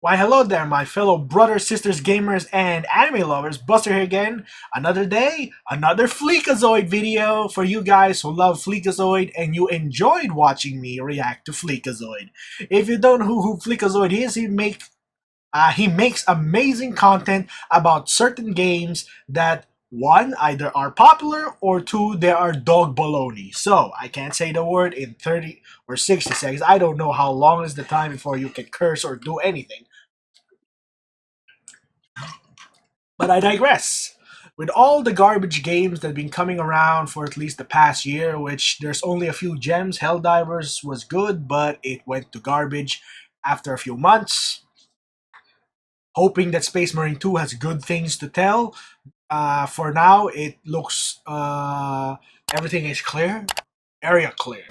Why hello there my fellow brothers, sisters, gamers, and anime lovers. Buster here again. Another day, another Fleekazoid video for you guys who love Fleekazoid and you enjoyed watching me react to Fleekazoid. If you don't know who Fleekazoid is, he makes amazing content about certain games that one, either are popular, or two, they are dog baloney. So, I can't say the word in 30 or 60 seconds. I don't know how long is the time before you can curse or do anything. But I digress. With all the garbage games that have been coming around for at least the past year, which there's only a few gems, Helldivers was good, but it went to garbage after a few months. Hoping that Space Marine 2 has good things to tell. For now, it looks everything is clear, area clear.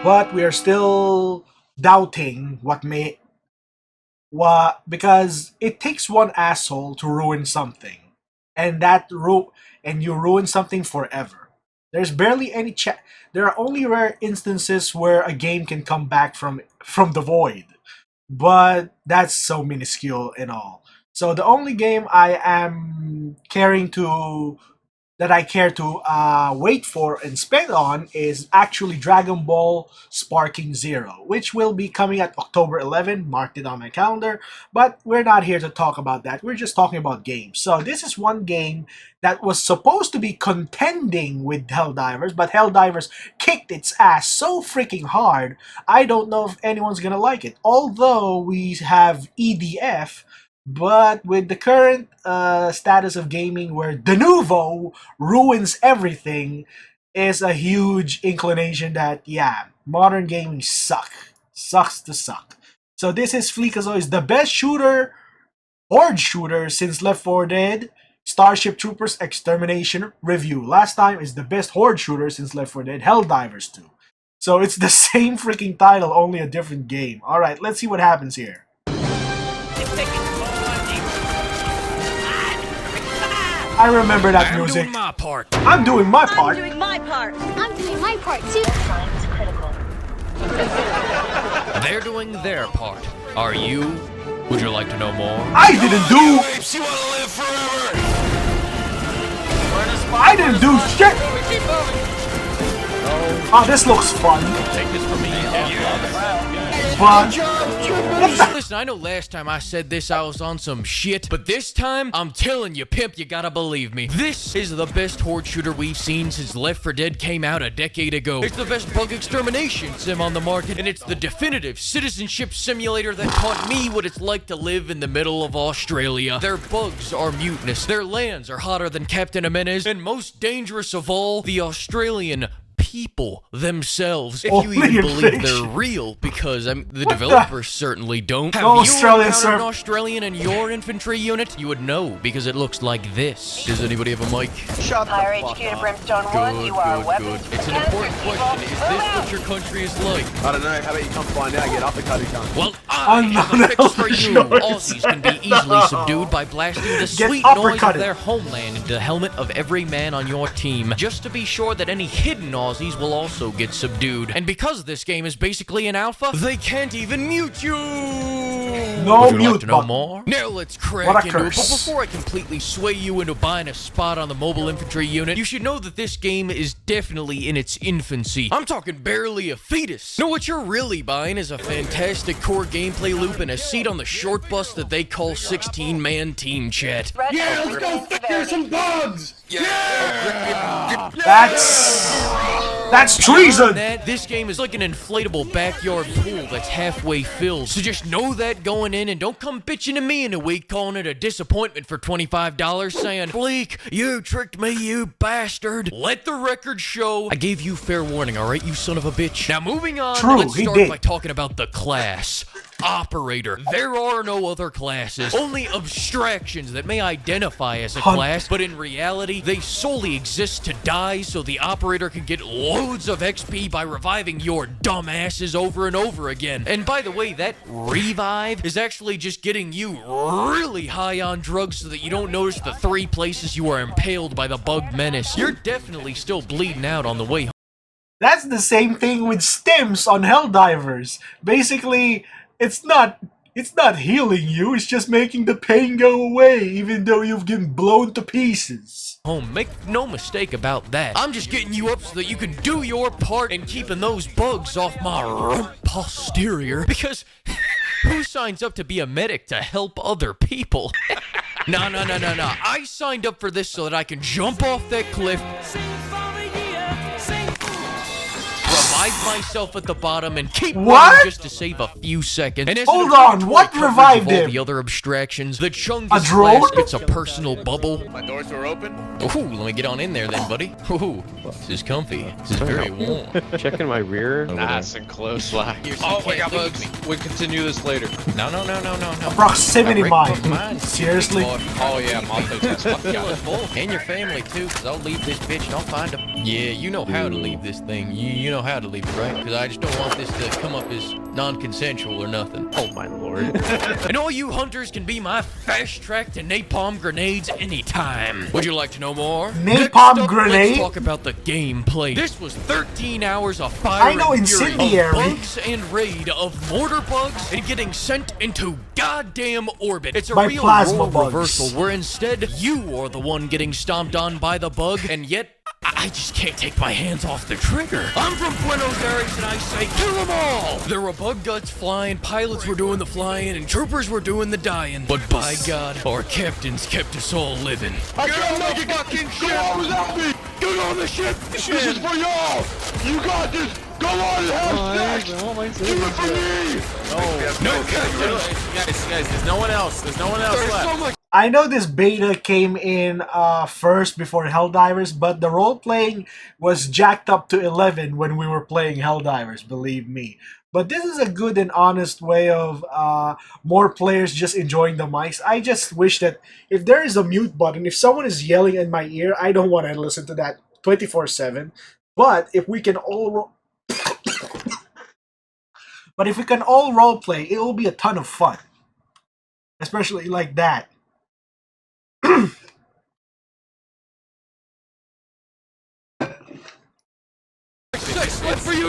But we are still doubting because it takes one asshole to ruin something, and you ruin something forever. There's barely any There are only rare instances where a game can come back from the void, but that's so minuscule and all. So the only game I care to wait for and spend on is actually Dragon Ball Sparking Zero, which will be coming at October 11. Marked it on my calendar, but we're not here to talk about that. We're just talking about games. So this is one game that was supposed to be contending with Helldivers, but Helldivers kicked its ass so freaking hard, I don't know if anyone's gonna like it. Although we have EDF, but with the current status of gaming where de nouveau ruins everything, is a huge inclination that, yeah, modern gaming sucks to suck. So this is Fleekazoid's the best horde shooter since Left 4 Dead, Starship Troopers Extermination review. Last time is the best horde shooter since Left 4 Dead, Helldivers 2. So it's the same freaking title, only a different game. Alright, let's see what happens here. I remember that music. I'm doing my part. I'm doing my part. I'm doing my part. I'm doing my part too. Time's critical. They're doing their part. Are you? Would you like to know more? I didn't do. You want to live forever? I didn't do shit. Oh, this looks fun. Take this from me. But listen, I know last time I said this, I was on some shit, but this time, I'm telling you, pimp, you gotta believe me. This is the best horde shooter we've seen since Left 4 Dead came out a decade ago. It's the best bug extermination sim on the market, and it's the definitive citizenship simulator that taught me what it's like to live in the middle of Australia. Their bugs are mutinous, their lands are hotter than Captain Jimenez, and most dangerous of all, the Australian people themselves, if you even believe they're real, because the developers certainly don't. Have you encountered an Australian in your infantry unit? You would know, because it looks like this. Does anybody have a mic? Fire HQ to Brimstone 1, you are weapons. It's an important question. Is this what your country is like? I don't know, how about you come find out, get uppercut each other. Well, I have a fix for you. Aussies can be easily subdued by blasting the sweet noise of their homeland into the helmet of every man on your team, just to be sure that any hidden Aussies will also get subdued. And because this game is basically an alpha, they can't even mute you! No Would you mute like to know more? Now let's crack into it, but before I completely sway you into buying a spot on the mobile infantry unit, you should know that this game is definitely in its infancy. I'm talking barely a fetus. No, what you're really buying is a fantastic core gameplay loop and a seat on the short bus that they call 16-man team chat. Yeah, let's go fire some bugs! Yeah! That's treason! This game is like an inflatable backyard pool that's halfway filled. So just know that going in, and don't come bitching to me in a week calling it a disappointment for $25 saying, Bleak, you tricked me, you bastard. Let the record show I gave you fair warning, alright, you son of a bitch. Now moving on, let's start by talking about the class. Operator. There are no other classes, only abstractions that may identify as a class, but in reality, they solely exist to die so the operator can get loads of XP by reviving your dumbasses over and over again. And by the way, that revive is actually just getting you really high on drugs so that you don't notice the 3 places you are impaled by the bug menace. You're definitely still bleeding out on the way home. That's the same thing with stims on Helldivers. Basically, it's not It's not healing you, it's just making the pain go away, even though you've been blown to pieces. Home, make no mistake about that. I'm just getting you up so that you can do your part in keeping those bugs off my rump posterior. Because who signs up to be a medic to help other people? No. I signed up for this so that I can jump off that cliff, revive myself at the bottom, and keep running just to save a few seconds. And as Hold on, what revived all him? the other abstractions, the A Chungus drone? Blast gets a personal bubble. My doors are open. Ooh, let me get on in there then, buddy. Ooh, this is comfy. This is very warm. Checking my rear. Nice and close. Here's some Oh my god, bugs. we continue this later. No. Proximity Right, mine. Seriously? Oh yeah, multitask. Kill us both. And your family too, because I'll leave this bitch and I'll find them. Yeah, you know how to leave this thing. You know how to leave it, right? Because I just don't want this to come up as non-consensual or nothing. Oh my lord. And all you hunters can be my fast track to napalm grenades anytime. Would you like to know more? Napalm Next up, grenade? Let's talk about the gameplay. This was 13 hours of fire I know, and fury, incendiary. of bugs and raid, of mortar bugs, and getting sent into goddamn orbit. It's a By real plasma role bugs. reversal where instead you are the one getting stomped on by the bug, and yet I just can't take my hands off the trigger. I'm from Buenos Aires and I say kill them all! There were bug guts flying, pilots were doing the flying, and troopers were doing the dying. But by God, our captains kept us all living. I can't make it fucking shit. Go on without me. Get on the ship! This is for y'all. You got this. Go on and have sex. Give it for me. No, Captain! Guys, there's no one else. There's no one else There's left. so much. I know this beta came in first before Helldivers, but the role-playing was jacked up to 11 when we were playing Helldivers, believe me. But this is a good and honest way of more players just enjoying the mics. I just wish that if there is a mute button, if someone is yelling in my ear, I don't want to listen to that 24/7. But if we can all roleplay, it will be a ton of fun. Especially like that.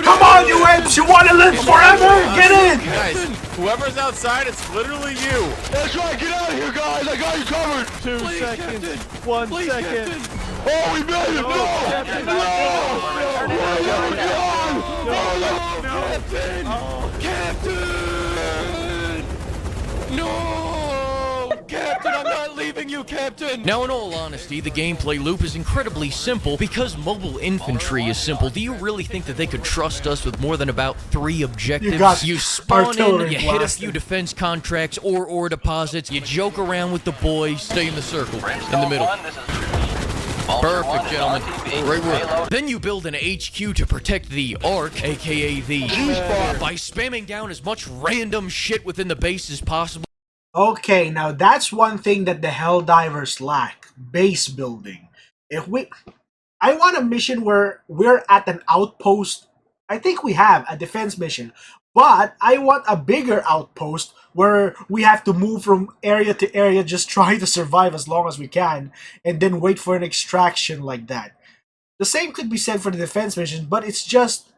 Come on, you apes! You want to live forever? Get in! Guys, whoever's outside, it's literally you. That's right. Get out of here, guys. I got you covered. 2 seconds. 1 second. Oh, we made it. No. Captain! No! Captain, I'm not leaving you, Captain! Now, in all honesty, the gameplay loop is incredibly simple. Because mobile infantry is simple, do you really think that they could trust us with more than about 3 objectives? You got You spawn in, artillery you hit a blasting. few defense contracts or ore deposits, you joke around with the boys, stay in the circle, in the middle. Perfect, gentlemen. Great work. Then you build an HQ to protect the Ark, aka the G-Spot, by spamming down as much random shit within the base as possible. Okay, now that's one thing that the Helldivers lack. Base building. I want a mission where we're at an outpost. I think we have a defense mission. But I want a bigger outpost where we have to move from area to area just trying to survive as long as we can and then wait for an extraction like that. The same could be said for the defense mission, but it's just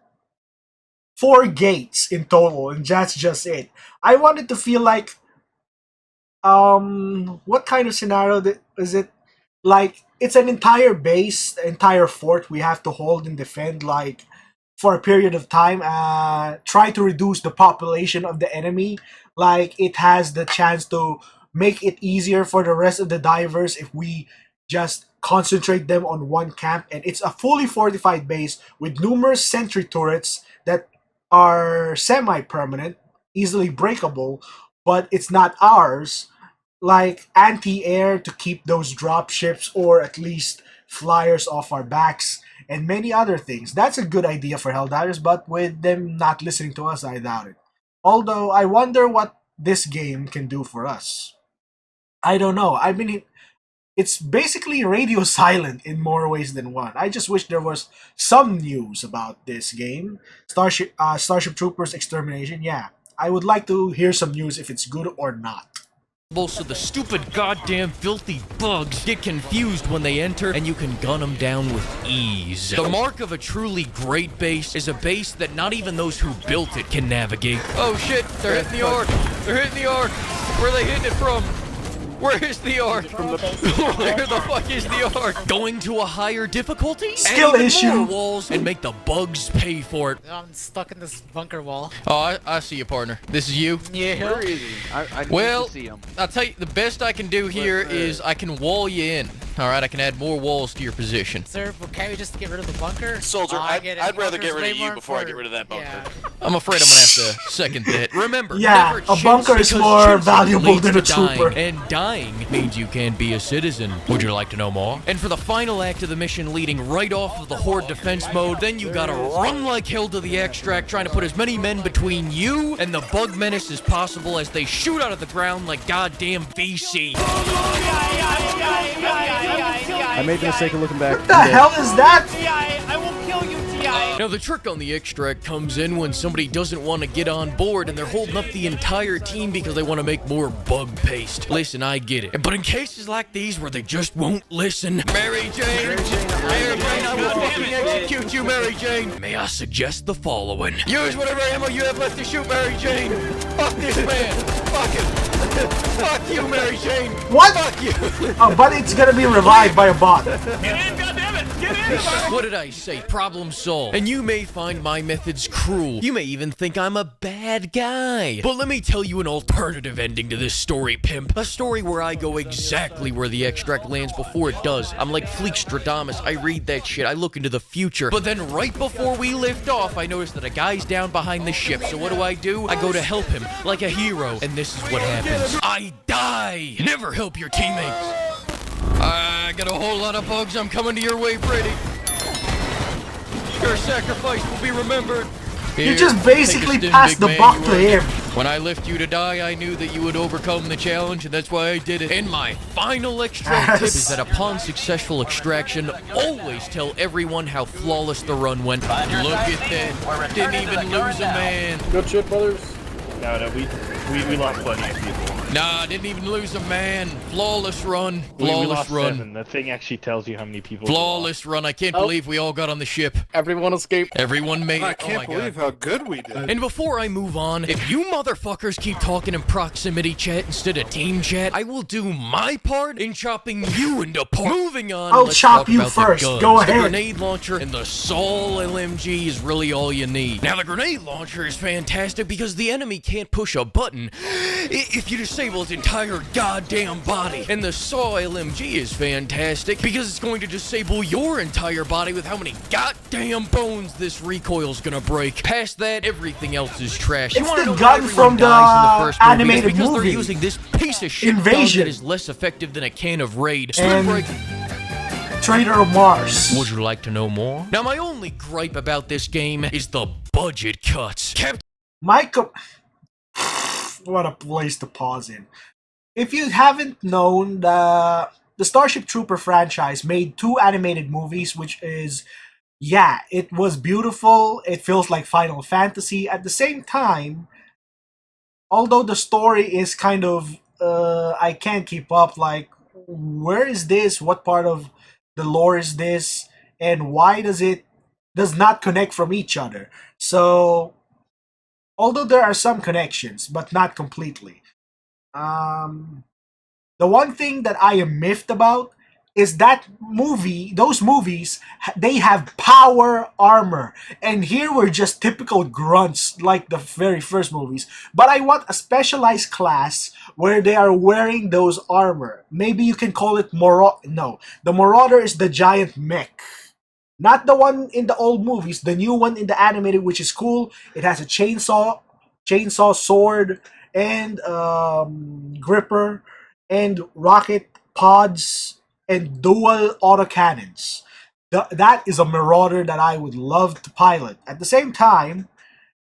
4 gates in total and that's just it. I want it to feel like what kind of scenario is it? Like it's an entire base, entire fort we have to hold and defend like for a period of time, try to reduce the population of the enemy. Like it has the chance to make it easier for the rest of the divers if we just concentrate them on one camp. And it's a fully fortified base with numerous sentry turrets that are semi-permanent, easily breakable, but it's not ours. Like anti-air to keep those drop ships or at least flyers off our backs and many other things. That's a good idea for Helldivers, but with them not listening to us, I doubt it. Although, I wonder what this game can do for us. I don't know. I mean, it's basically radio silent in more ways than one. I just wish there was some news about this game. Starship Troopers Extermination, yeah. I would like to hear some news if it's good or not. so the stupid goddamn filthy bugs get confused when they enter and you can gun them down with ease. The mark of a truly great base is a base that not even those who built it can navigate. Oh shit, they're hitting the arc. They're hitting the arc. Where are they hitting it from? Where is the arc? Where the fuck is the arc? Going to a higher difficulty? Skill Add issue. more walls and make the bugs pay for it. I'm stuck in this bunker wall. Oh, I see you, partner. This is you? Yeah. Where is he? I need Well, to see him. I'll tell you, the best I can do here is I can wall you in. Alright, I can add more walls to your position. Sir, but can't we just get rid of the bunker? Soldier, I I'd get it. rather get Bunker's rid of way you more before I get important. rid of that bunker. Yeah. I'm afraid I'm gonna have to second that. Remember, Yeah, never a chintz bunker is because more chintzing valuable leads than to a trooper. dying, and dying means you can't be a citizen. Would you like to know more? And for the final act of the mission leading right off of the horde defense mode, then you gotta run like hell to the extract, trying to put as many men between you and the bug menace as possible as they shoot out of the ground like goddamn VC. I made the mistake of looking back. What the hell is that? Now the trick on the extract comes in when somebody doesn't want to get on board and they're holding up the entire team because they want to make more bug paste. Listen, I get it. But in cases like these where they just won't listen, Mary Jane, I will fucking execute you, Mary Jane. May I suggest the following? Use whatever ammo you have left to shoot, Mary Jane. Fuck this man. Fuck him. Fuck you, Mary Jane. What? Fuck you. Oh, but it's gonna be revived by a bot. What did I say? Problem solved. And you may find my methods cruel. You may even think I'm a bad guy. But let me tell you an alternative ending to this story, pimp. A story where I go exactly where the extract lands before it does. I'm like Fleekstradamus. I read that shit. I look into the future. But then right before we lift off, I notice that a guy's down behind the ship. So what do? I go to help him like a hero. And this is what happens. I die. Never help your teammates. I got a whole lot of bugs. I'm coming to your way, Brady. Your sacrifice will be remembered. You Here, just take a basically stim, passed big the man, buck you to were- him. When I left you to die, I knew that you would overcome the challenge, and that's why I did it. And my final extract tip is that upon successful extraction, always tell everyone how flawless the run went. Look at that. Didn't even lose a man. Good shit, brothers. No, we lost plenty of people. Nah, didn't even lose a man. Flawless run. We Flawless lost run. 7. The thing actually tells you how many people. Flawless run. I can't believe we all got on the ship. Everyone escaped. Everyone made it. I can't believe how good we did. And before I move on, if you motherfuckers keep talking in proximity chat instead of team chat, I will do my part in chopping you into parts. Moving on, I'll let's chop talk you about first. The guns. Go The ahead. grenade launcher and the Sol LMG is really all you need. Now, the grenade launcher is fantastic because the enemy can't push a button if you disable its entire goddamn body. And the Saw LMG is fantastic because it's going to disable your entire body with how many goddamn bones this recoil's gonna break. Past that, everything else is trash. You It's wanna the know gun why from everyone the dies in the first movie? It's animated because movie. they're using this piece of shit Invasion. gun that is less effective than a can of Raid. And- Break. Trader of Mars. Would you like to know more? Now, my only gripe about this game is the budget cuts. Michael. What a place to pause in. If you haven't known, the Starship Trooper franchise made 2 animated movies, which is, yeah, it was beautiful. It feels like Final Fantasy. At the same time, although the story is kind of, I can't keep up. Like, where is this? What part of the lore is this? And why does not connect from each other? So, although there are some connections, but not completely. The one thing that I am miffed about is that those movies, they have power armor. And here we're just typical grunts like the very first movies. But I want a specialized class where they are wearing those armor. Maybe you can call it No, the Marauder is the giant mech. Not the one in the old movies, the new one in the animated, which is cool. It has a chainsaw, sword, and gripper, and rocket pods, and dual autocannons. That is a Marauder that I would love to pilot. At the same time,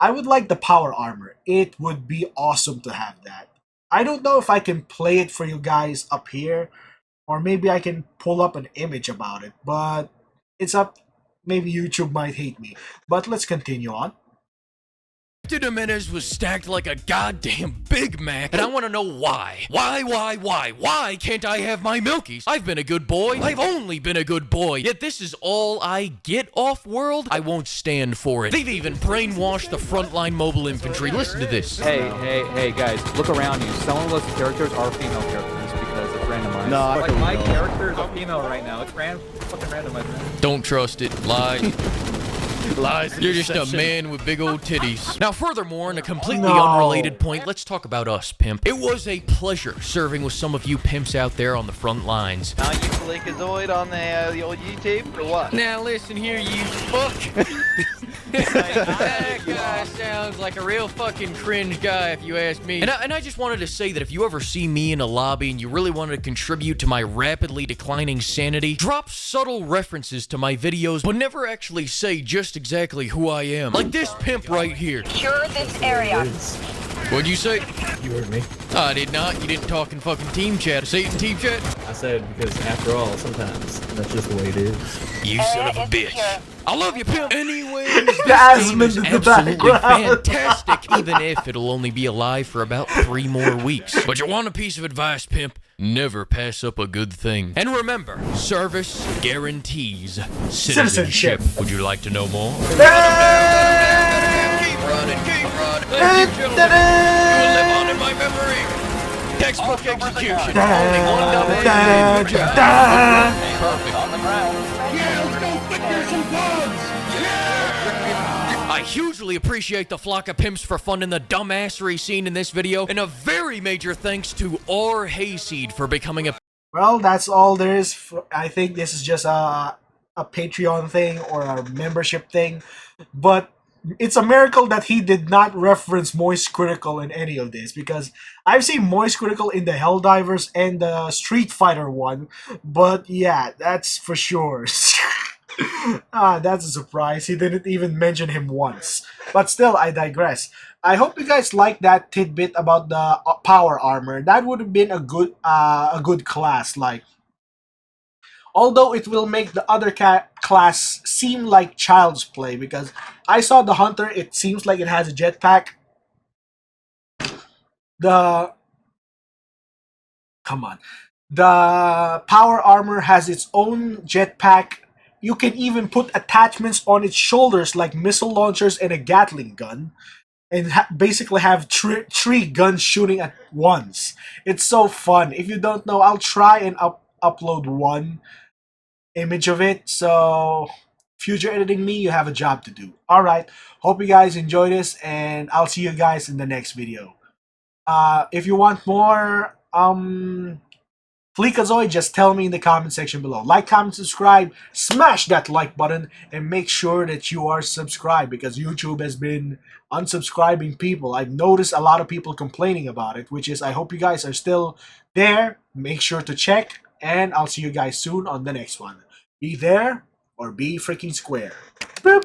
I would like the power armor. It would be awesome to have that. I don't know if I can play it for you guys up here, or maybe I can pull up an image about it, but it's up. Maybe YouTube might hate me. But let's continue on. Jimenez was stacked like a goddamn Big Mac, and I want to know why. Why can't I have my Milkies? I've been a good boy. I've only been a good boy. Yet this is all I get off-world? I won't stand for it. They've even brainwashed the frontline mobile infantry. Listen to this. Hey, guys, look around you. Some of those characters are female characters because it's randomized. No, I like don't my know. character is a female right now. It's fucking randomized, man. Don't trust it. Lies. Lies and You're just a deception. man with big old titties. Now, furthermore, in a completely No. unrelated point, let's talk about us, pimp. It was a pleasure serving with some of you pimps out there on the front lines. Now you Flicazoid on the old YouTube or what? Now listen here, you fuck. That guy sounds like a real fucking cringe guy, if you ask me. And I just wanted to say that if you ever see me in a lobby and you really wanted to contribute to my rapidly declining sanity, drop subtle references to my videos, but never actually say just exactly who I am. Like this pimp right here. Secure this area. What'd you say? You heard me. I did not. You didn't talk in fucking team chat. Say it in team chat. I said because after all, sometimes that's just the way it is. You son of a bitch. I love you, pimp. Anyways, this Jasmine game is in the absolutely background. fantastic, even if it'll only be alive for about 3 more weeks. But you want a piece of advice, pimp? Never pass up a good thing. And remember, service guarantees citizenship. Would you like to know more? Keep running, keep running. Ladies and gentlemen, you will live on in my memory. Textbook execution. Only one double. Perfect. I hugely appreciate the flock of pimps for funding the dumbassery scene in this video, and a very major thanks to R. Hayseed for becoming a... Well, that's all there is. I think this is just a Patreon thing or a membership thing, but it's a miracle that he did not reference Moist Critical in any of this, because I've seen Moist Critical in the Helldivers and the Street Fighter one, but yeah, that's for sure. That's a surprise. He didn't even mention him once. But still, I digress. I hope you guys like that tidbit about the power armor. That would have been a good class. Like, although it will make the other class seem like child's play, because I saw the Hunter. It seems like it has a jetpack. The power armor has its own jetpack. You can even put attachments on its shoulders like missile launchers and a Gatling gun, and basically have three guns shooting at once. It's so fun. If you don't know, I'll try and upload one image of it. So, future editing me, you have a job to do. Alright, hope you guys enjoy this, and I'll see you guys in the next video. If you want more Flicazoid, just tell me in the comment section below. Like, comment, subscribe, smash that like button, and make sure that you are subscribed, because YouTube has been unsubscribing people. I've noticed a lot of people complaining about it, which is, I hope you guys are still there. Make sure to check, and I'll see you guys soon on the next one. Be there, or be freaking square. Boop.